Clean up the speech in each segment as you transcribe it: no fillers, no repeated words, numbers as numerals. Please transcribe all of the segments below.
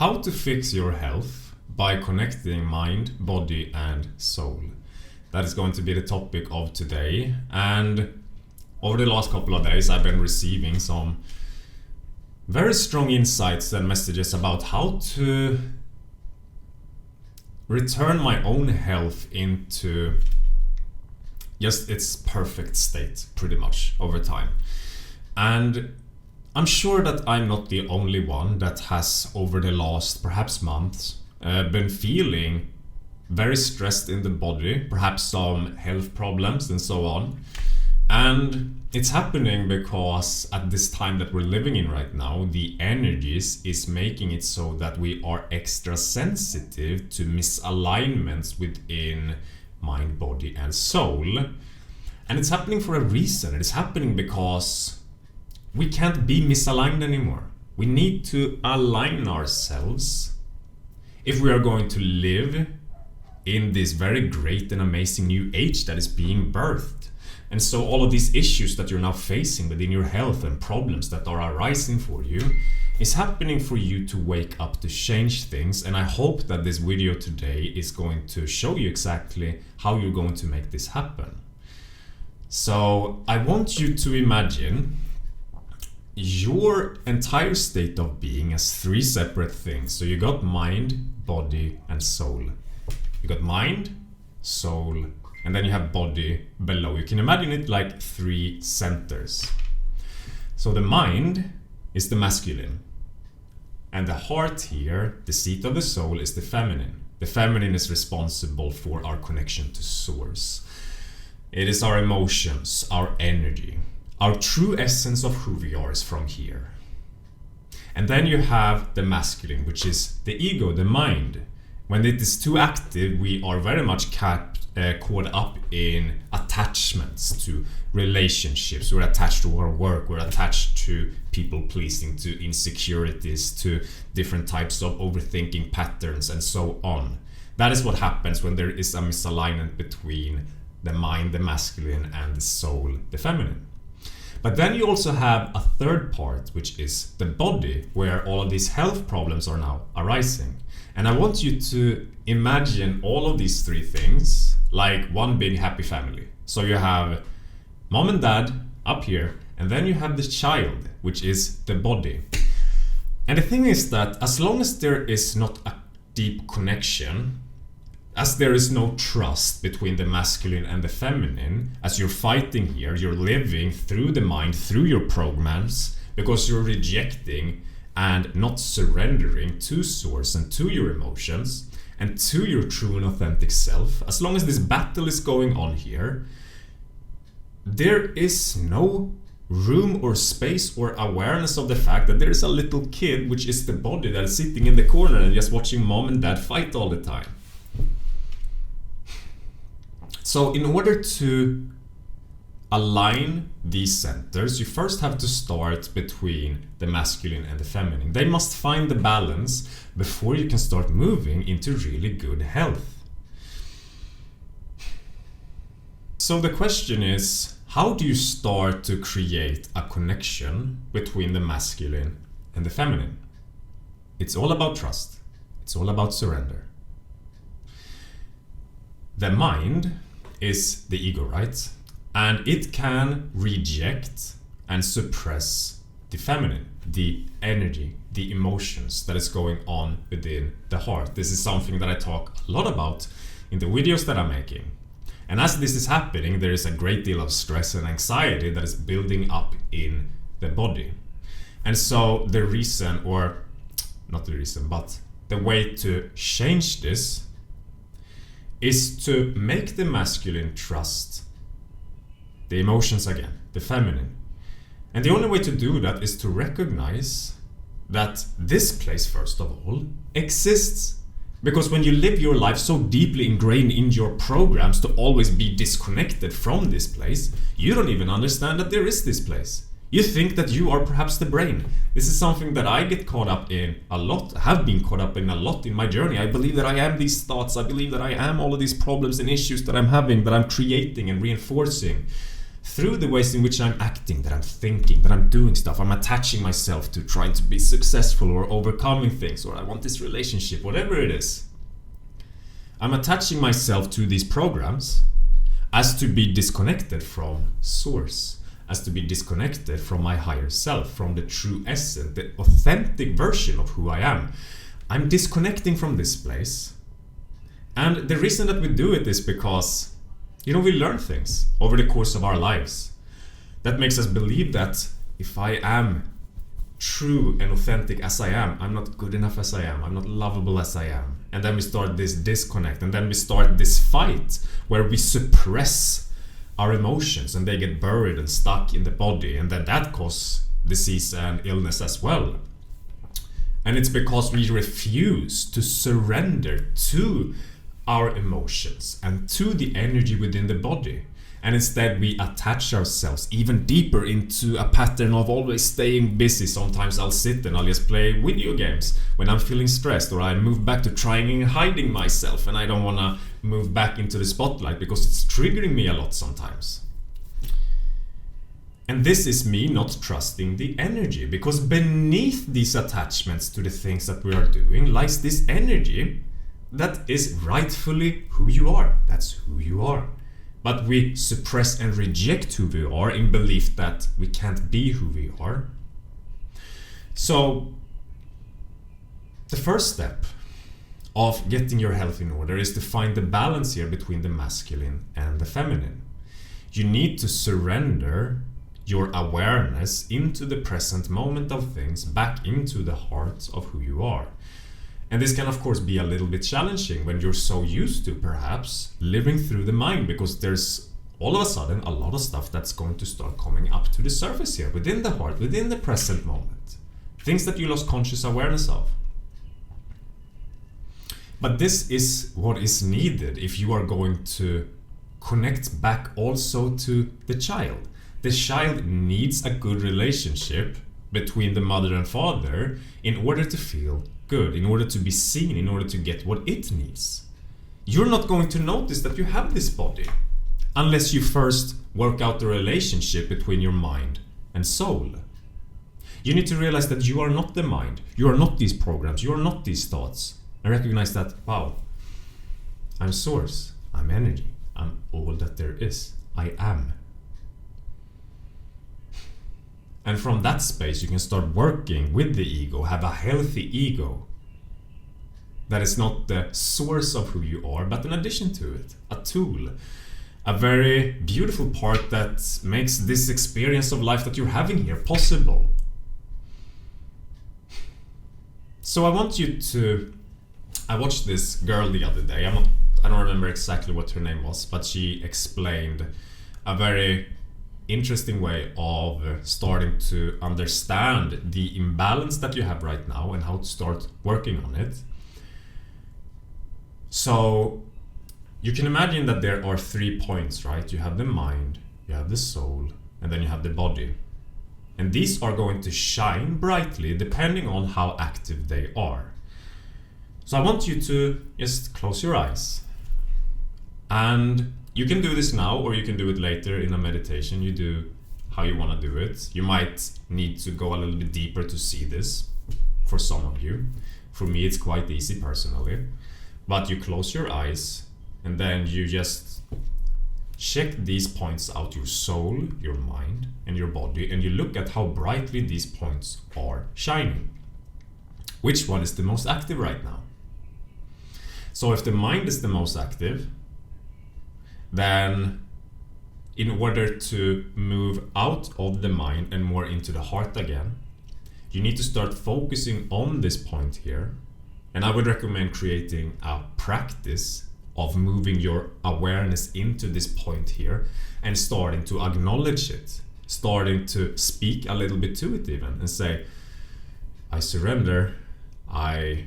how to fix your health by connecting mind, body and soul. That is going to be the topic of today. And over the last couple of days I've been receiving some very strong insights and messages about how to return my own health into just its perfect state, pretty much, over time. And I'm sure that I'm not the only one that has, over the last perhaps months, been feeling very stressed in the body, perhaps some health problems and so on. And it's happening because at this time that we're living in right now, the energies is making it so that we are extra sensitive to misalignments within mind, body and soul. And it's happening for a reason. It is happening because we can't be misaligned anymore. We need to align ourselves if we are going to live in this very great and amazing new age that is being birthed. And so all of these issues that you're now facing within your health and problems that are arising for you is happening for you to wake up, to change things. And I hope that this video today is going to show you exactly how you're going to make this happen. So I want you to imagine your entire state of being as three separate things. So you got mind, body and soul. You got mind, soul, and then you have body below. You can imagine it like three centers. So the mind is the masculine. And the heart here, the seat of the soul, is the feminine. The feminine is responsible for our connection to source. It is our emotions, our energy. Our true essence of who we are is from here. And then you have the masculine, which is the ego, the mind. When it is too active, we are very much caught up in attachments to relationships. We're attached to our work, we're attached to people pleasing, to insecurities, to different types of overthinking patterns and so on. That is what happens when there is a misalignment between the mind, the masculine, and the soul, the feminine. But then you also have a third part, which is the body, where all of these health problems are now arising. And I want you to imagine all of these three things like one big happy family. So you have mom and dad up here, and then you have the child, which is the body. And the thing is that as long as there is not a deep connection, as there is no trust between the masculine and the feminine, as you're fighting here, you're living through the mind, through your programs, because you're rejecting and not surrendering to source and to your emotions and to your true and authentic self. As long as this battle is going on here, there is no room or space or awareness of the fact that there is a little kid, which is the body, that is sitting in the corner and just watching mom and dad fight all the time. So in order to align these centers, you first have to start between the masculine and the feminine. They must find the balance before you can start moving into really good health. So the question is, how do you start to create a connection between the masculine and the feminine? It's all about trust. It's all about surrender. The mind is the ego, right? And it can reject and suppress the feminine, the energy, the emotions that is going on within the heart. This is something that I talk a lot about in the videos that I'm making. And as this is happening, there is a great deal of stress and anxiety that is building up in the body. And so the reason, or not the reason, but the way to change this is to make the masculine trust the emotions again, the feminine. And the only way to do that is to recognize that this place, first of all, exists. Because when you live your life so deeply ingrained in your programs to always be disconnected from this place, you don't even understand that there is this place. You think that you are perhaps the brain. This is something that I get caught up in a lot, have been caught up in a lot in my journey. I believe that I am these thoughts. I believe that I am all of these problems and issues that I'm having, that I'm creating and reinforcing. through the ways in which I'm acting, that I'm thinking, that I'm doing stuff, I'm attaching myself to trying to be successful or overcoming things, or I want this relationship, whatever it is. I'm attaching myself to these programs as to be disconnected from source, as to be disconnected from my higher self, from the true essence, the authentic version of who I am. I'm disconnecting from this place. And the reason that we do it is because, we learn things over the course of our lives that makes us believe that if I am true and authentic as I am, I'm not good enough as I am, I'm not lovable as I am. And then we start this disconnect, and then we start this fight where we suppress our emotions and they get buried and stuck in the body, and then that causes disease and illness as well. And it's because we refuse to surrender to our emotions and to the energy within the body, and instead we attach ourselves even deeper into a pattern of always staying busy. Sometimes I'll sit and I'll just play video games when I'm feeling stressed, or I move back to trying and hiding myself, and I don't want to move back into the spotlight because it's triggering me a lot sometimes. And this is me not trusting the energy, because beneath these attachments to the things that we are doing lies this energy that is rightfully who you are. That's who you are. But we suppress and reject who we are in belief that we can't be who we are. So the first step of getting your health in order is to find the balance here between the masculine and the feminine. You need to surrender your awareness into the present moment of things, back into the heart of who you are. And this can of course be a little bit challenging when you're so used to perhaps living through the mind, because there's all of a sudden a lot of stuff that's going to start coming up to the surface here, within the heart, within the present moment. Things that you lost conscious awareness of. But this is what is needed if you are going to connect back also to the child. The child needs a good relationship between the mother and father in order to feel good, in order to be seen, in order to get what it needs. You're not going to notice that you have this body unless you first work out the relationship between your mind and soul. You need to realize that you are not the mind, you are not these programs, you are not these thoughts, and recognize that, wow, I'm source, I'm energy, I'm all that there is, I am. And from that space you can start working with the ego, have a healthy ego that is not the source of who you are, but an addition to it, a tool, a very beautiful part that makes this experience of life that you're having here possible. So I watched this girl the other day, I don't remember exactly what her name was, but she explained a very interesting way of starting to understand the imbalance that you have right now and how to start working on it. So you can imagine that there are 3 points, right? You have the mind, you have the soul, and then you have the body. And these are going to shine brightly depending on how active they are. So I want you to just close your eyes, and you can do this now, or you can do it later in a meditation. You do how you want to do it. You might need to go a little bit deeper to see this for some of you. For me, it's quite easy personally. But you close your eyes, and then you just check these points out, your soul, your mind, and your body, and you look at how brightly these points are shining. Which one is the most active right now? So if the mind is the most active, then in order to move out of the mind and more into the heart again, you need to start focusing on this point here. And I would recommend creating a practice of moving your awareness into this point here and starting to acknowledge it, starting to speak a little bit to it even, and say, I surrender, I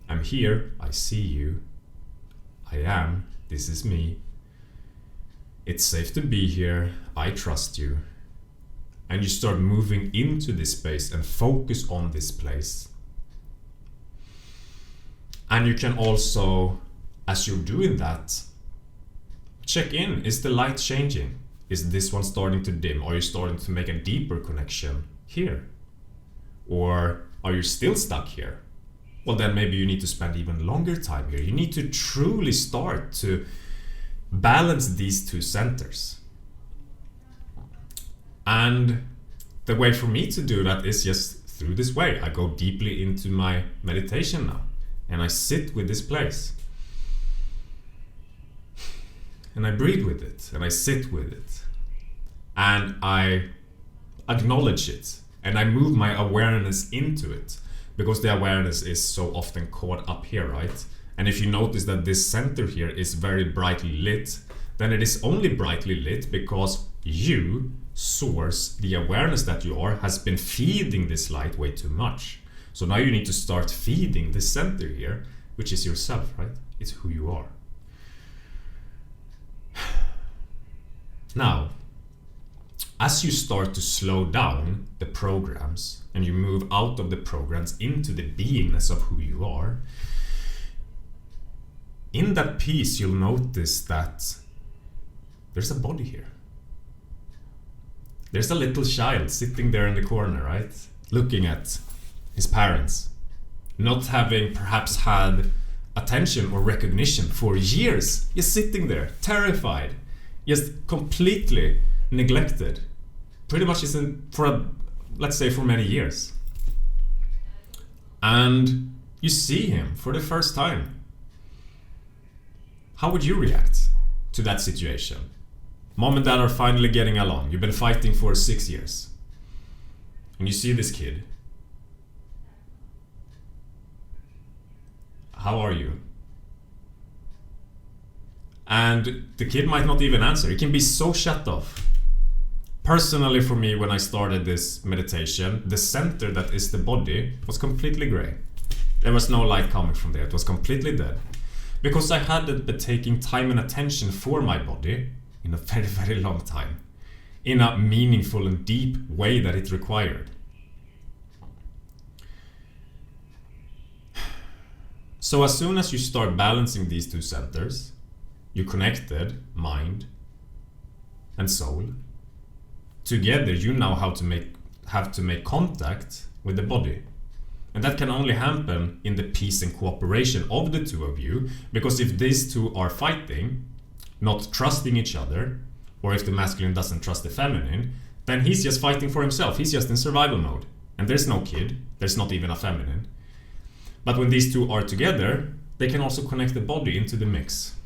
am here, I see you, I am, this is me. It's safe to be here, I trust you. And you start moving into this space and focus on this place. And you can also, as you're doing that, check in, is the light changing? Is this one starting to dim? Are you starting to make a deeper connection here? Or are you still stuck here? Well, then maybe you need to spend even longer time here. You need to truly start to balance these two centers. And the way for me to do that is just through this way. I go deeply into my meditation now, and I sit with this place. And I breathe with it, and I sit with it. And I acknowledge it, and I move my awareness into it, because the awareness is so often caught up here, right? And if you notice that this center here is very brightly lit, then it is only brightly lit because you, source, the awareness that you are, has been feeding this light way too much. So now you need to start feeding the center here, which is yourself, right? It's who you are. Now, as you start to slow down the programs and you move out of the programs into the beingness of who you are, in that piece you'll notice that there's a body here. There's a little child sitting there in the corner, right? Looking at his parents, not having perhaps had attention or recognition for years, just sitting there, terrified, just completely neglected, pretty much let's say for many years. And you see him for the first time. How would you react to that situation? Mom and dad are finally getting along. You've been fighting for 6 years. And you see this kid. How are you? And the kid might not even answer. He can be so shut off. Personally, for me, when I started this meditation, the center that is the body was completely gray. There was no light coming from there. It was completely dead. Because I hadn't been taking time and attention for my body in a very, very long time, in a meaningful and deep way that it required. So as soon as you start balancing these two centers, you connected mind and soul. Together, you now have to make contact with the body. And that can only happen in the peace and cooperation of the two of you, because if these two are fighting, not trusting each other, or if the masculine doesn't trust the feminine, then he's just fighting for himself. He's just in survival mode. And there's no kid, there's not even a feminine. But when these two are together, they can also connect the body into the mix.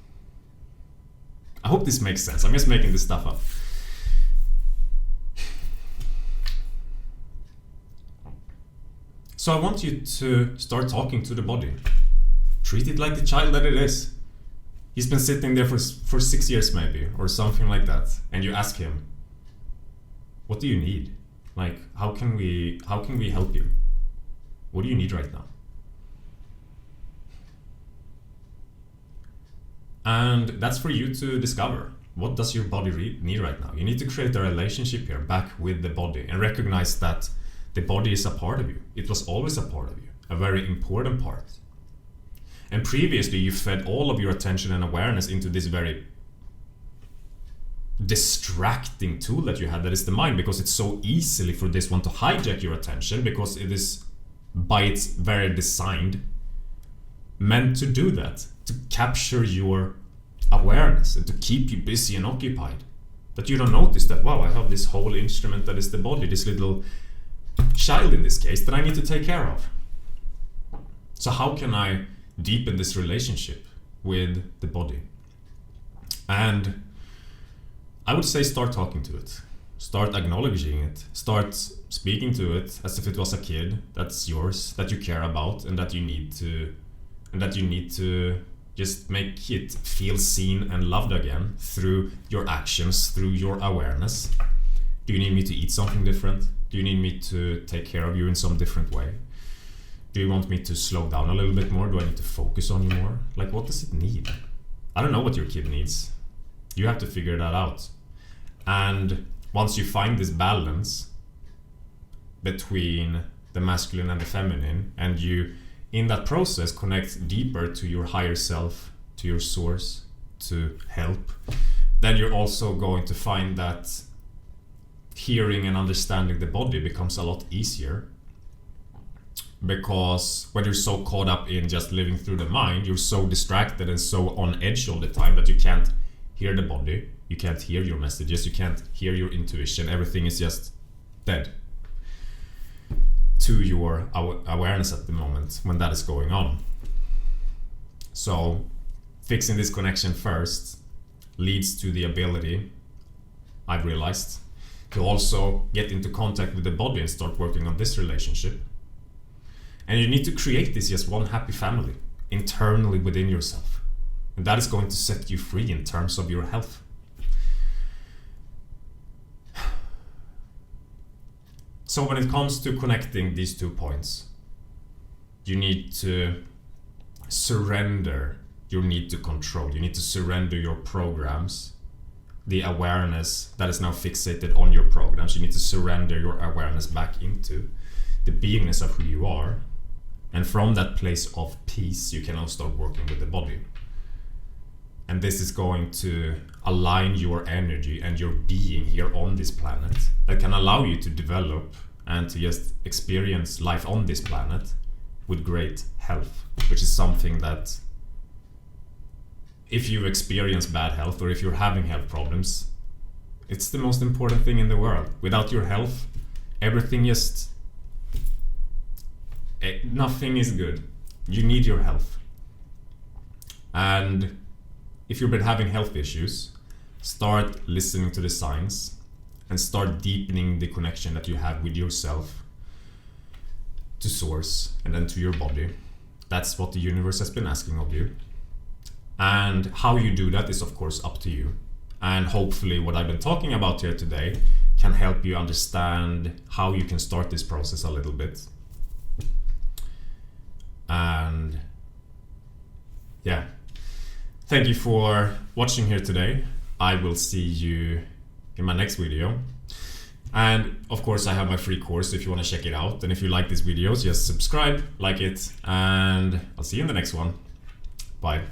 I hope this makes sense. I'm just making this stuff up. So I want you to start talking to the body. Treat it like the child that it is. He's been sitting there for 6 years maybe, or something like that. And you ask him, what do you need? Like, how can we help you? What do you need right now? And that's for you to discover. What does your body need right now? You need to create a relationship here back with the body and recognize that the body is a part of you. It was always a part of you, a very important part. And previously you fed all of your attention and awareness into this very distracting tool that you had, that is the mind, because it's so easily for this one to hijack your attention, because it is by its very design meant to do that, to capture your awareness and to keep you busy and occupied. That you don't notice that, wow, I have this whole instrument that is the body, this little child in this case, that I need to take care of. So how can I deepen this relationship with the body? And I would say start talking to it. Start acknowledging it. Start speaking to it as if it was a kid that's yours, that you care about, and that you need to just make it feel seen and loved again through your actions, through your awareness. Do you need me to eat something different? Do you need me to take care of you in some different way? Do you want me to slow down a little bit more? Do I need to focus on you more? Like, what does it need? I don't know what your kid needs. You have to figure that out. And once you find this balance between the masculine and the feminine, and you, in that process, connect deeper to your higher self, to your source, to help, then you're also going to find that hearing and understanding the body becomes a lot easier, because when you're so caught up in just living through the mind, you're so distracted and so on edge all the time that you can't hear the body, you can't hear your messages, you can't hear your intuition. Everything is just dead to your awareness at the moment when that is going on. So fixing this connection first leads to the ability, I've realized, to also get into contact with the body and start working on this relationship. And you need to create this just one happy family internally within yourself. And that is going to set you free in terms of your health. So when it comes to connecting these 2 points, you need to surrender your need to control. You need to surrender your programs, the awareness that is now fixated on your programs. You need to surrender your awareness back into the beingness of who you are. And from that place of peace, you can now start working with the body. And this is going to align your energy and your being here on this planet, that can allow you to develop and to just experience life on this planet with great health, which is something that, if you experience bad health or if you're having health problems, it's the most important thing in the world. Without your health, everything just... nothing is good. You need your health. And if you've been having health issues, start listening to the signs and start deepening the connection that you have with yourself, to source, and then to your body. That's what the universe has been asking of you. And how you do that is of course up to you. And hopefully what I've been talking about here today can help you understand how you can start this process a little bit. And yeah, thank you for watching here today. I will see you in my next video. And of course I have my free course if you want to check it out. And if you like these videos, just subscribe, like it, and I'll see you in the next one. Bye.